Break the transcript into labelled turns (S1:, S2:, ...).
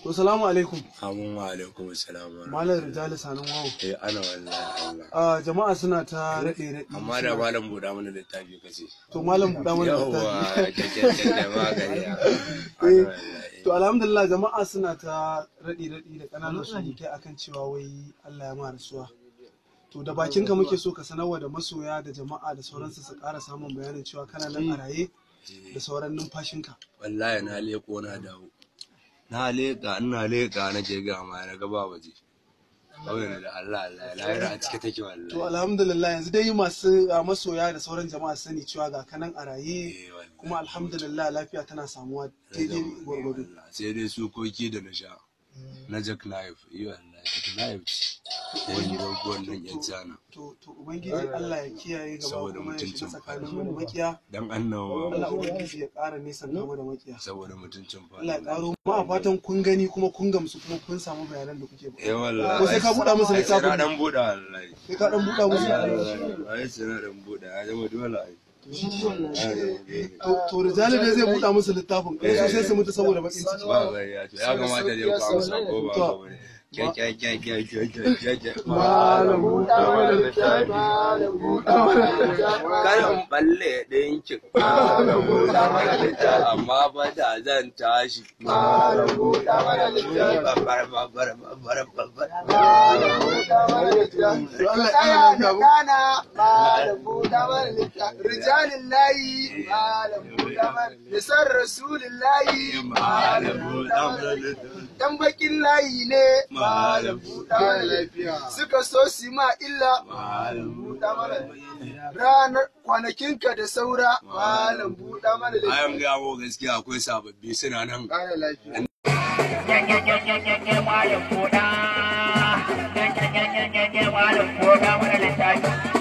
S1: To salamu alaikum.
S2: Amin wa alaikum salam.
S1: Malam Rijali Sanin Wawo.
S2: Ana wallahi Allah.
S1: Jama'a suna ta raɗe.
S2: Amma da malam buɗa mana littafi kace.
S1: To malam buɗa mana littafi.
S2: Yawwa kake da magani.
S1: To alhamdulillah jama'a suna ta raɗe da ƙananan surutai akan cewa wai Allah ya ma rasuwa. To da bakinka muke so ka sanarwa da masoya da jama'a da sauransu su ƙara samun bayanin cewa kana nan a raye da sauran numfashinka.
S2: Wallahi na leko na dawo. Na leka ina leka nake ga ma na gaba waje. Kawai da Allah lahira a cike take wallahi.
S1: To alhamdulillah yanzu dai masu masoya da sauran jama'a su sani cewa ga kanan a raye kuma alhamdulillah lafiya tana samuwa daidai gwargwado.
S2: Sai dai su koki da na sha. Na Jack Knife, yi wallahi Jack Knife. Wani gwaggon nan yan cana.
S1: To ubangiji Allah ya kiyaye gaba kuma ya shiga tsakanin mu da makiya.
S2: Dan annabawa.
S1: Allah ubangiji ya ƙara nisan mu da makiya.
S2: Saboda mutuncin fa.
S1: Allah ya ƙaro mu a fatan kun gani kuma kun gamsu kuma kun samu bayanan da kuke ba.
S2: Wallahi.
S1: Ko sai ka buɗa musu littafin.
S2: Sai dan buɗa wallahi.
S1: Sai ka dan buɗa musu.
S2: Ai sai na dan buɗa, ya zama dole ai.
S1: To Rijali dai zai buɗa musu littafin kai sai su mutu saboda bakin ciki.
S2: Ba bai ya to ya kamata dai ku amsa ko ba ba bane.
S1: Malam buɗa mana littafi. Malam buɗa mana littafi.
S2: Karin balle ɗinkin. Malam buɗa mana littafi. Amma ba da zan tashi.
S1: Malam buɗa mana littafi.
S2: Babbar.
S1: Malam buɗa mana littafi. To Allah ya lafiya mu.
S3: Malam buɗa mana littafi. Rijalin layi. Malam buɗa mana lisan rasulun layi.
S2: Malam buɗa mana littafi.
S3: Dan bakin layi ne.
S2: Malam
S3: buɗa mana lafiya. Suka so su ma illa.
S2: Malam
S3: buɗa mana ranar kwanakinka da saura. Malam buɗa mana lafiya.
S2: Ayan gawo gaskiya akwai sababbi suna nan.
S3: Ƙara lafiya.
S4: Malam buɗa mana littafi.